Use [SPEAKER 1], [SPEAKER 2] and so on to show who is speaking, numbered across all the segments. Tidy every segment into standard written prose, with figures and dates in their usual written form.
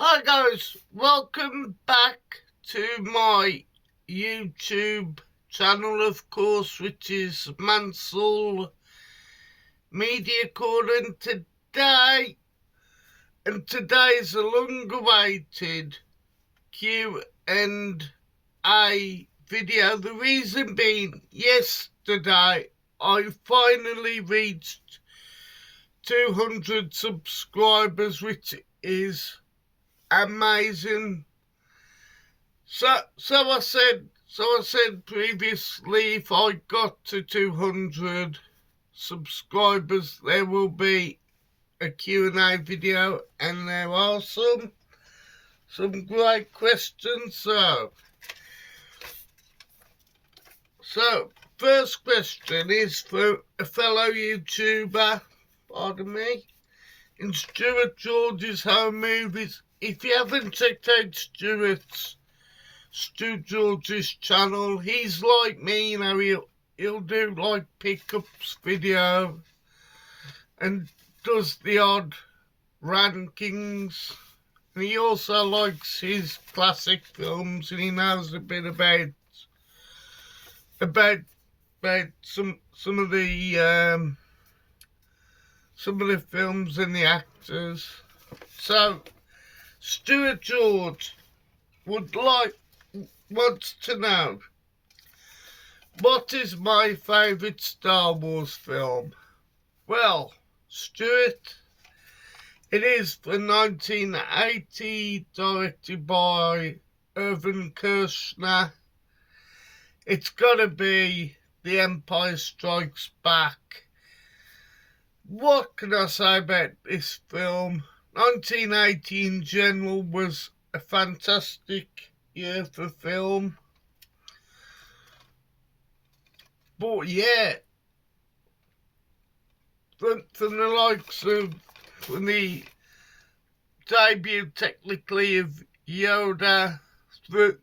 [SPEAKER 1] Hi guys, welcome back to my YouTube channel, of course, which is Mansell Media Corner, and today's a long-awaited Q&A video. The reason being, yesterday I finally reached 200 subscribers, which is amazing. So I said previously, if I got to 200 subscribers, there will be a Q&A video, and there are some great questions. So first question is for a fellow YouTuber, pardon me, in Stuart George's Home Movies. If you haven't checked out Stu George's channel, he's like me, he'll do like pickups video and does the odd rankings, and he also likes his classic films, and he knows a bit about some of the films and the actors. So Stuart George wants to know, what is my favourite Star Wars film? Well, Stuart, it is the 1980, directed by Irvin Kershner. It's gotta be The Empire Strikes Back. What can I say about this film? 1980 in general was a fantastic year for film. But yeah, from the likes of, from the debut technically of Yoda through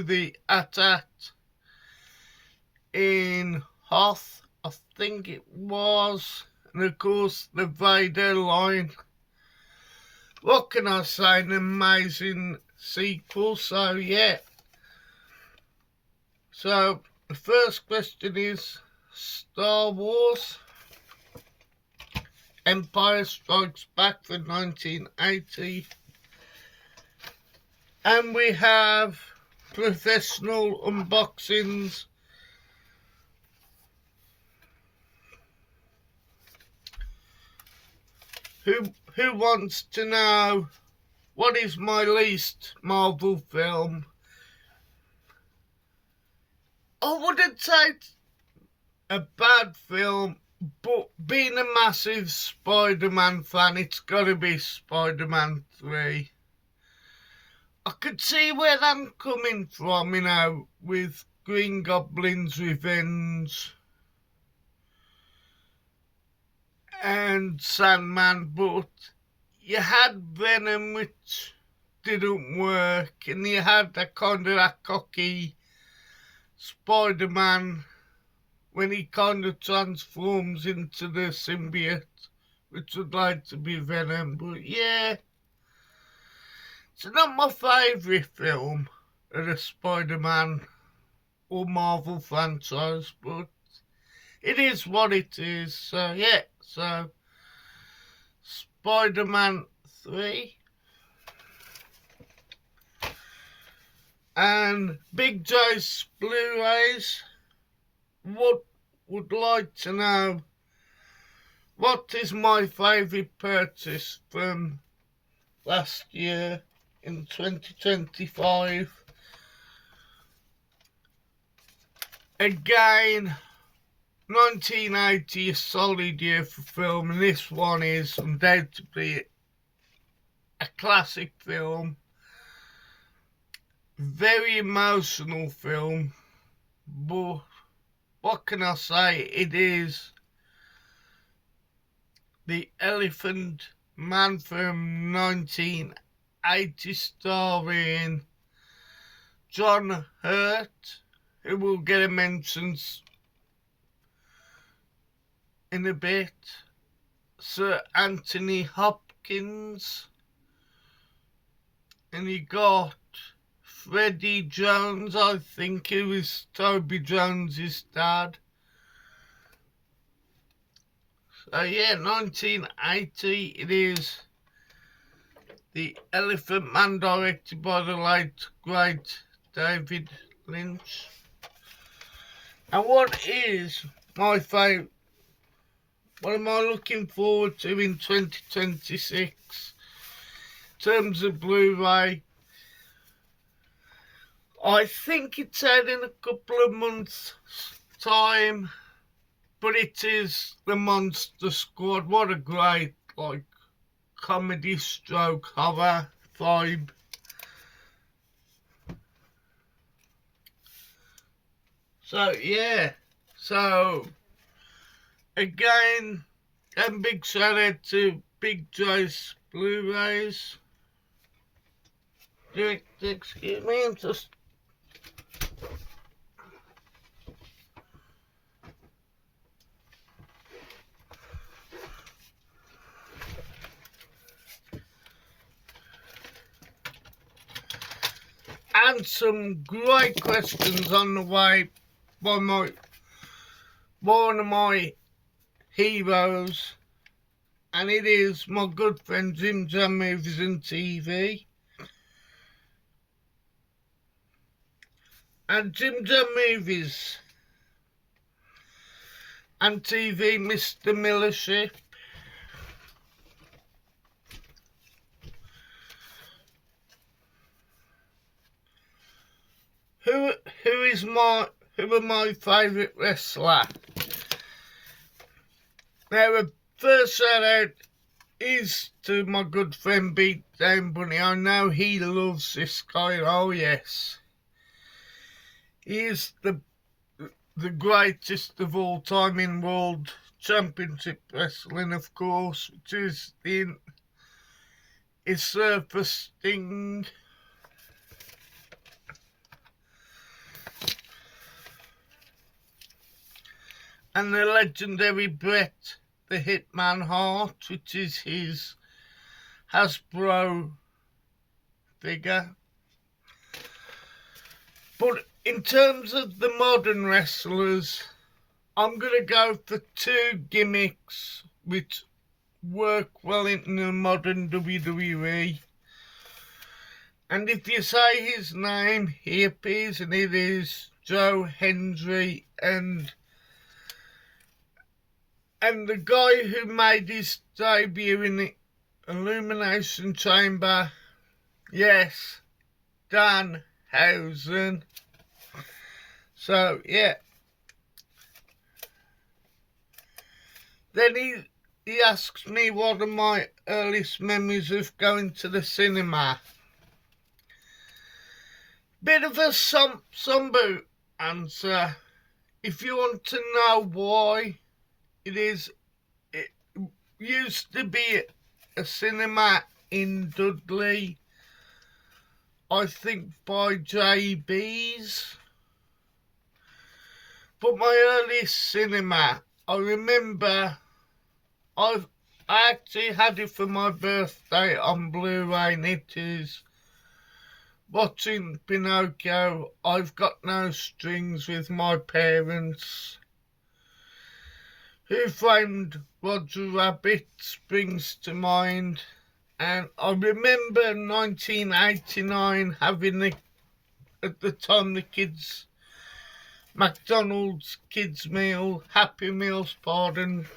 [SPEAKER 1] the AT-AT in Hoth, I think it was, and of course the Vader line. What can I say? An amazing sequel. So yeah. So the first question is Star Wars Empire Strikes Back for 1980. And we have professional unboxings. Who wants to know what is my least Marvel film? I wouldn't say it's a bad film, but being a massive Spider-Man fan, it's got to be Spider-Man 3. I could see where I'm coming from, with Green Goblin's Revenge and Sandman, but you had Venom, which didn't work, and you had that kind of that cocky Spider-Man when he kind of transforms into the symbiote, which would like to be Venom. But yeah, it's not my favourite film of the Spider-Man or Marvel franchise, but it is what it is. So yeah, so Spider-Man 3. And Big Joe's Blu-rays would like to know, what is my favourite purchase from last year in 2025? Again, 1980, a solid year for film, and this one is undoubtedly a classic film. Very emotional film, but what can I say? It is The Elephant Man from 1980, starring John Hurt, who will get a mention in a bit, Sir Anthony Hopkins, and you got Freddie Jones, I think, who is Toby Jones's dad. So yeah, 1980 it is. The Elephant Man, directed by the late great David Lynch. And what is my favourite? What am I looking forward to in 2026? In terms of Blu-ray, I think it's out in a couple of months' time, but it is The Monster Squad. What a great, comedy stroke horror vibe. So, yeah. So, again, a big shout out to Big Joyce Blu-rays. Excuse me, I'm just... And some great questions on the way by one of my heroes, and it is my good friend Jim Jam Movies and TV. And Jim Jam Movies and TV, Mr. Millership. Who are my favourite wrestler? Now, the first shout out is to my good friend Beatdown Bunny. I know he loves this guy. Oh yes, he is the greatest of all time in World Championship Wrestling, of course, which is his Surfer Sting. And the legendary Bret the Hitman Hart, which is his Hasbro figure. But in terms of the modern wrestlers, I'm going to go for two gimmicks which work well in the modern WWE. And if you say his name, he appears, and it is Joe Hendry, and the guy who made his debut in the Elimination Chamber, yes, Danhausen. So, yeah. Then he asks me what are my earliest memories of going to the cinema. Bit of a somber answer. If you want to know why, it used to be a cinema in Dudley, I think by JB's. But my earliest cinema, I remember I actually had it for my birthday on Blu-ray, and it is watching Pinocchio, I've Got No Strings, with my parents. Who Framed Roger Rabbit springs to mind, and I remember 1989 having at the time the kids, McDonald's kids meal, Happy Meals, pardon,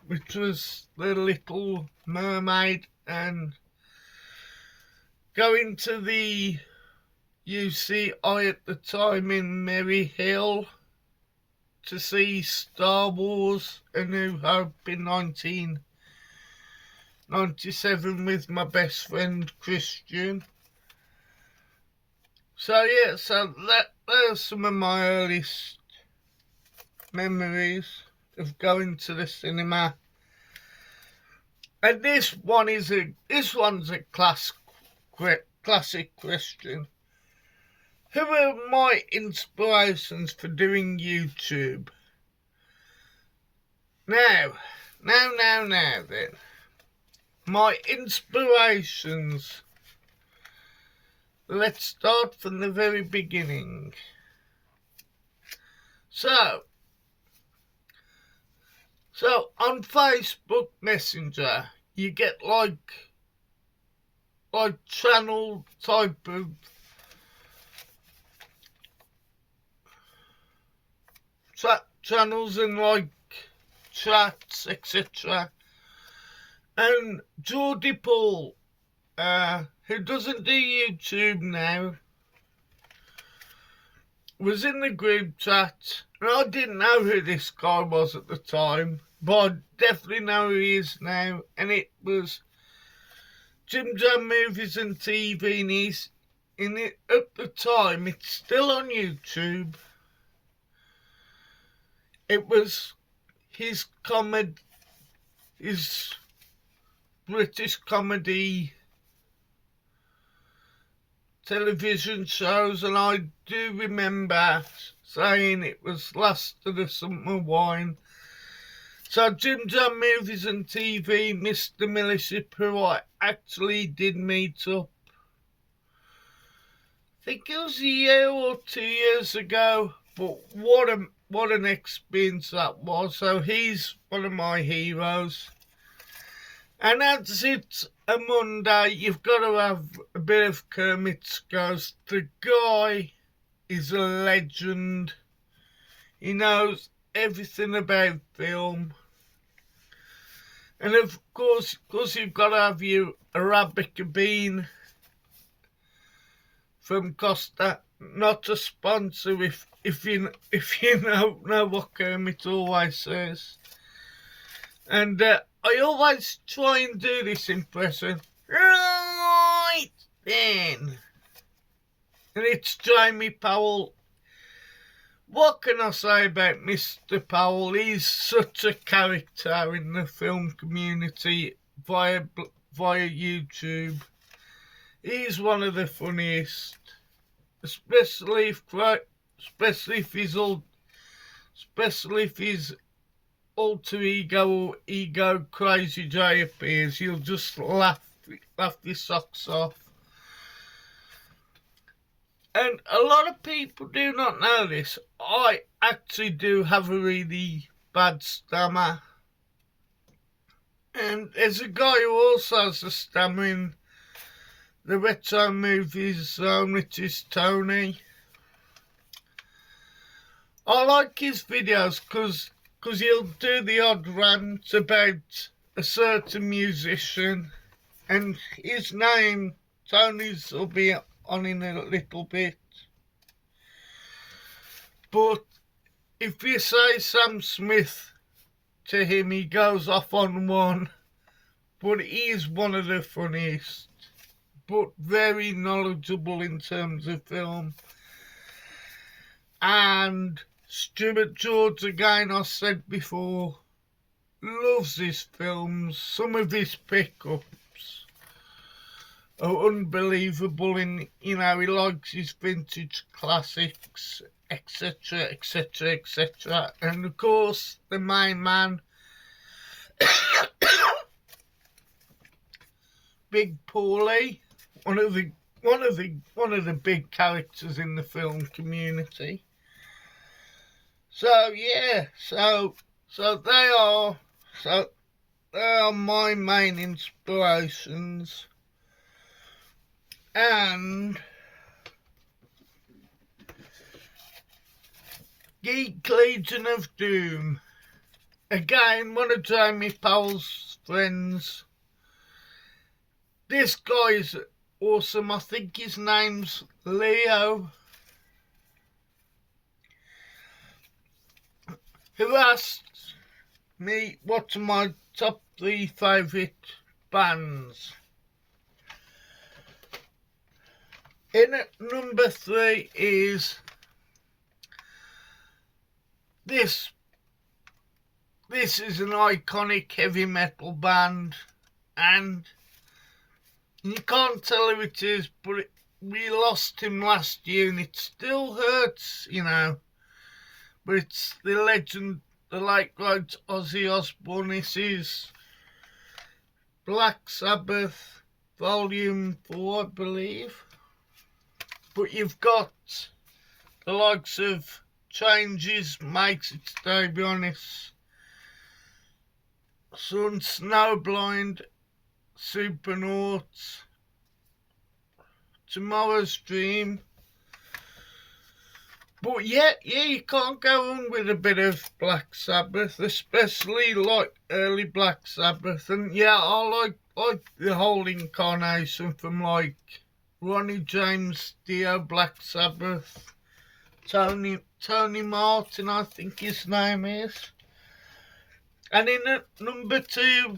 [SPEAKER 1] which was The Little Mermaid, and going to the UCI at the time in Merry Hill to see Star Wars A New Hope in 1997 with my best friend Christian. So yeah, that are some of my earliest memories of going to the cinema. And this one's a classic question. Who are my inspirations for doing YouTube? Now then. My inspirations let's start from the very beginning. So on Facebook Messenger, you get like channel type of channels and like chats, etc. And Geordie Paul, who doesn't do YouTube now, was in the group chat, and I didn't know who this guy was at the time, but I definitely know who he is now, and it was Jim Jam Movies and TV, and he's in it at the time. It's still on YouTube. It was his British comedy television shows, and I do remember saying it was Last of the Summer Wine. So Jim Jam Movies and TV, Mr. Milliship, who I actually did meet up, I think it was a year or 2 years ago, but what an experience that was. So he's one of my heroes. And as it's a Monday, you've got to have a bit of Kermit's Ghost. The guy is a legend. He knows everything about film. And of course you've got to have your Arabica bean from Costa. Not a sponsor if you know what Kermit always says. And I always try and do this impression. Right then. And it's Jamie Powell. What can I say about Mr. Powell? He's such a character in the film community via YouTube. He's one of the funniest, especially if his alter ego Crazy J appears. You'll just laugh your socks off. And a lot of people do not know this. I actually do have a really bad stammer. And there's a guy who also has a stammer in the Retro Movies Zone, which is Tony. I like his videos because he'll do the odd rant about a certain musician, and his name, Tony's, will be on in a little bit. But if you say Sam Smith to him, he goes off on one. But he is one of the funniest, but very knowledgeable in terms of film. And Stuart George, again, I said before, loves his films. Some of his pickups are unbelievable. He likes his vintage classics, etc, etc, etc. And of course, the main man, Big Paulie, one of the big characters in the film community. So yeah, so they are my main inspirations. And Geek Legion of Doom, again, one of Jamie Powell's friends. This guy is awesome. I think his name's Leo, who asked me what's my top 3 favourite bands. In at number 3 is this. This is an iconic heavy metal band, and you can't tell who it is, but we lost him last year, and it still hurts, But it's the legend, the late great Ozzy Osbourne. This is Black Sabbath, Volume 4, I believe. But you've got the likes of Changes, Makes Its Debut on this, Sun, Snowblind, Supernauts, Tomorrow's Dream. But yeah, you can't go wrong with a bit of Black Sabbath, especially like early Black Sabbath. And yeah, I like the whole incarnation from like Ronnie James Dio, Black Sabbath, Tony Martin, I think his name is. And in at number 2,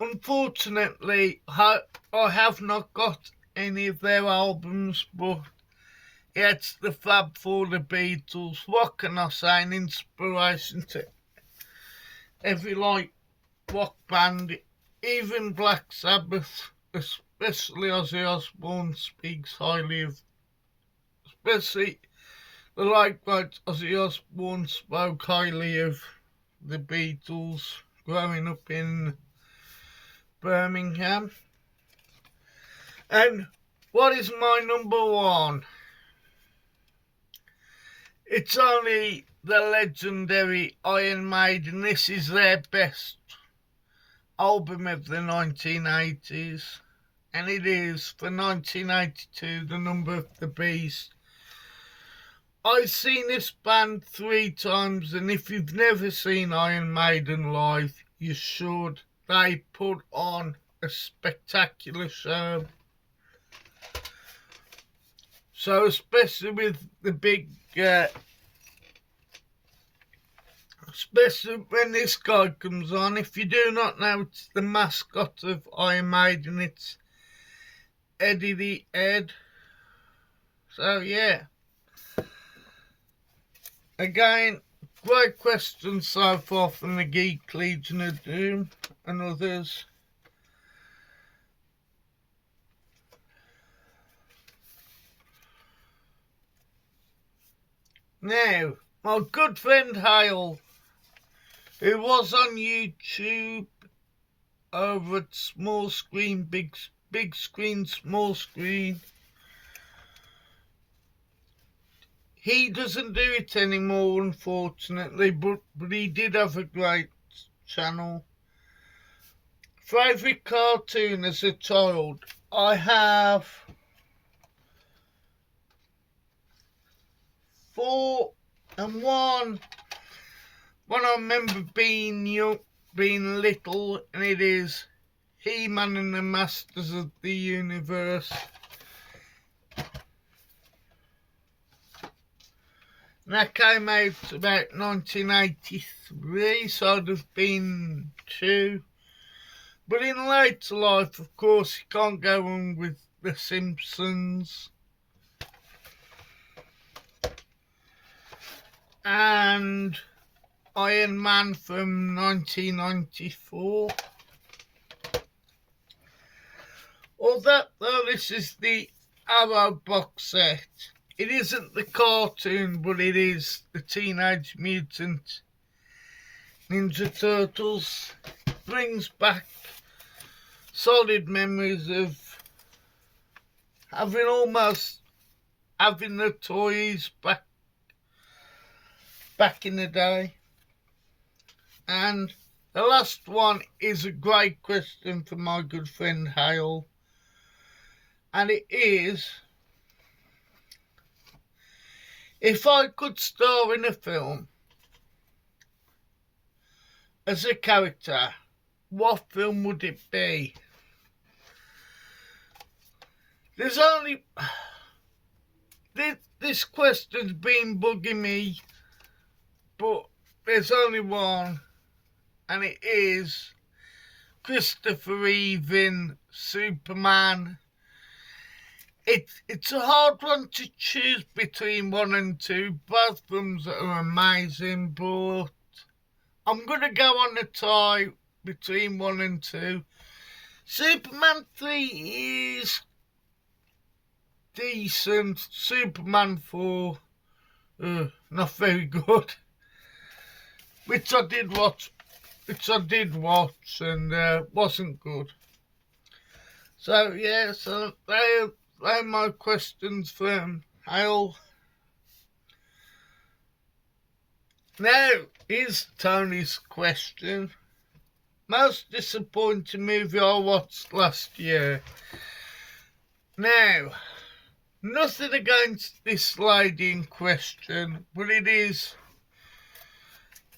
[SPEAKER 1] unfortunately, I have not got any of their albums, but yeah, it's the Fab Four, the Beatles. What can I say? An inspiration to every like rock band, even Black Sabbath, especially Ozzy Osbourne speaks highly of, especially the likewise Ozzy Osbourne spoke highly of the Beatles growing up in Birmingham. And what is my number 1? It's only the legendary Iron Maiden. This is their best album of the 1980s, and it is for 1982, The Number of the Beast. I've seen this band 3 times, and if you've never seen Iron Maiden live, you should. They put on a spectacular show. So especially with the big, especially when this guy comes on. If you do not know, it's the mascot of Iron Maiden. It's Eddie the Head. So yeah. Again, great question so far from the Geek Legion of Doom and others. Now, my good friend Hale, who was on YouTube over at Small Screen, Big Screen, Small Screen, he doesn't do it anymore, unfortunately, but he did have a great channel. Favourite cartoon as a child? I have 4 and 1. When I remember being young, being little, and it is He-Man and the Masters of the Universe. And that came out about 1983, so I'd have been 2. But in later life, of course, you can't go on with The Simpsons. And Iron Man from 1994. Although this is the Arrow box set, it isn't the cartoon, but it is the Teenage Mutant Ninja Turtles. Brings back solid memories of having the toys back in the day. And the last one is a great question from my good friend Hale. And it is, if I could star in a film as a character, what film would it be? There's only... This question's been bugging me, but there's only one, and it is Christopher Reeve in Superman. It's a hard one to choose between 1 and 2. Both films are amazing, but I'm going to go on a tie between 1 and 2. Superman 3 is decent. Superman 4, not very good. Which I did watch and wasn't good. So yeah, so play my questions from Hale. Now, here's Tony's question. Most disappointing movie I watched last year. Now, nothing against this lady in question, but it is...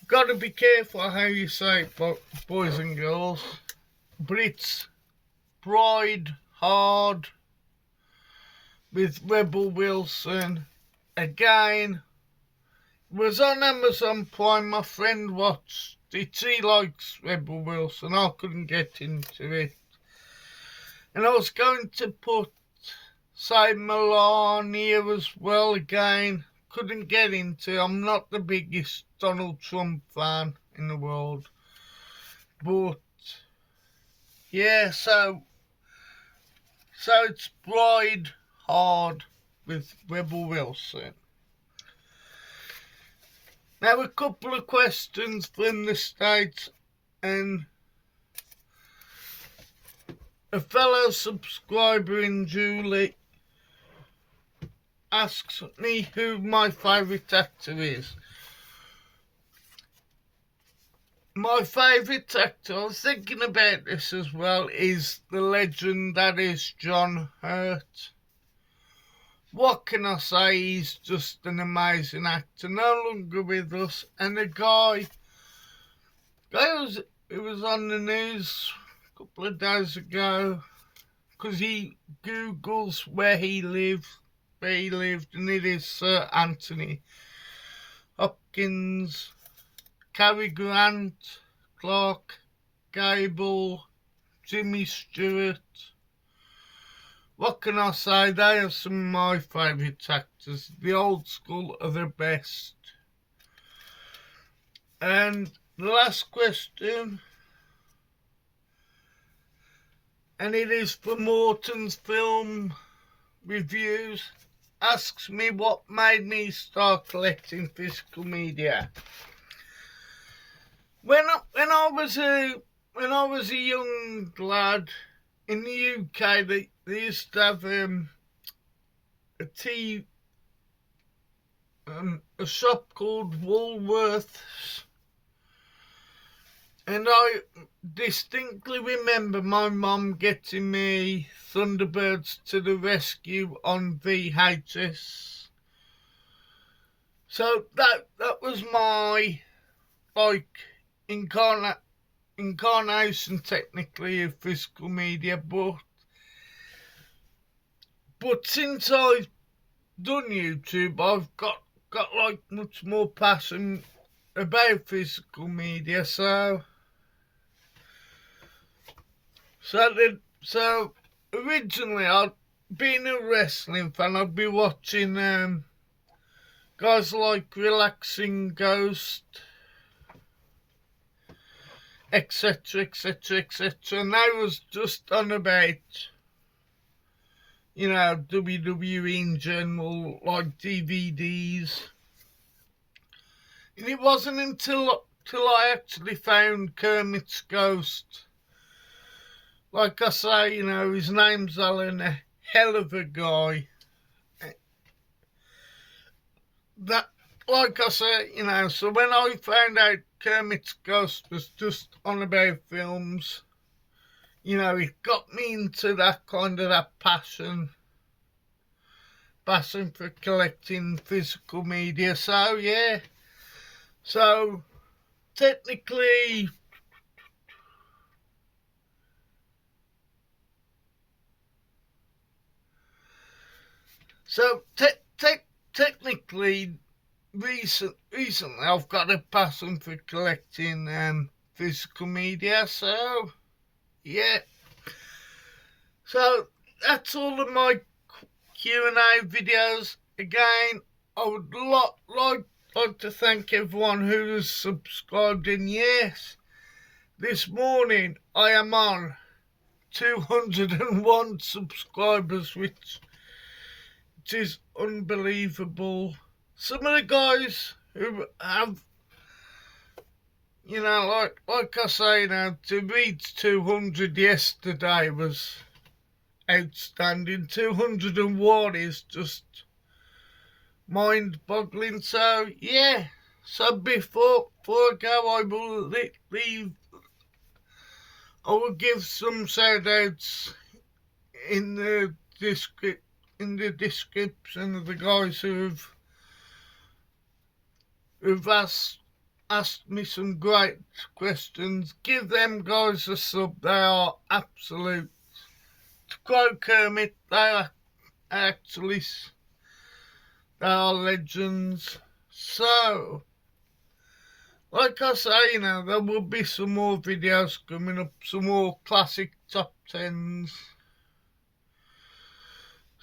[SPEAKER 1] Got to be careful how you say it, boys and girls. But it's Bride Hard with Rebel Wilson. Again, it was on Amazon Prime. My friend watched it. He likes Rebel Wilson. I couldn't get into it. And I was going to put, say, Melania as well again. Couldn't get into it. I'm not the biggest Donald Trump fan in the world. But, yeah, so it's Bride Hard with Rebel Wilson. Now, a couple of questions from the States, and a fellow subscriber in Julie asks me who my favourite actor is. My favourite actor, I was thinking about this as well, is the legend that is John Hurt. What can I say? He's just an amazing actor, no longer with us. And the guy was on the news a couple of days ago because he Googles where he lived, and it is Sir Anthony Hopkins, Cary Grant, Clark Gable, Jimmy Stewart. What can I say? They are some of my favourite actors. The old school are the best. And the last question, and it is for Morton's Film Reviews, asks me what made me start collecting physical media. When I was a young lad in the UK, they used to have a shop called Woolworths, and I distinctly remember my mum getting me Thunderbirds to the Rescue on VHS. So that was my incarnation technically of physical media, but since I've done YouTube, I've got much more passion about physical media. So originally, I'd been a wrestling fan. I'd be watching guys like Relaxing Ghost, etc., and I was just on about, WWE in general, like DVDs. And it wasn't until I actually found Kermit's Ghost. Like I say, his name's Alan, a hell of a guy. That, like I say, so when I found out Kermit's Ghost was just on about films, it got me into that passion for collecting physical media. So, yeah. So, technically, recently I've got a passion for collecting physical media. So, yeah. So, that's all of my Q&A videos. Again, I would like to thank everyone who has subscribed, and yes, this morning I am on 201 subscribers, which is unbelievable. Some of the guys who have, like I say, to reach 200 yesterday was outstanding. 201 is just mind-boggling. So yeah, so before I go, I will give some shout-outs in the description of the guys who've asked me some great questions. Give them guys a sub. They are absolute, to quote Kermit, they are legends. So, like I say, there will be some more videos coming up, some more classic top 10s.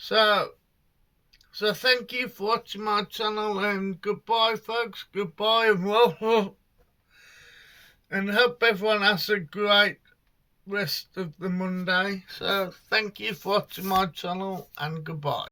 [SPEAKER 1] So thank you for watching my channel, and goodbye folks, goodbye, and well, and hope everyone has a great rest of the Monday. So thank you for watching my channel, and goodbye.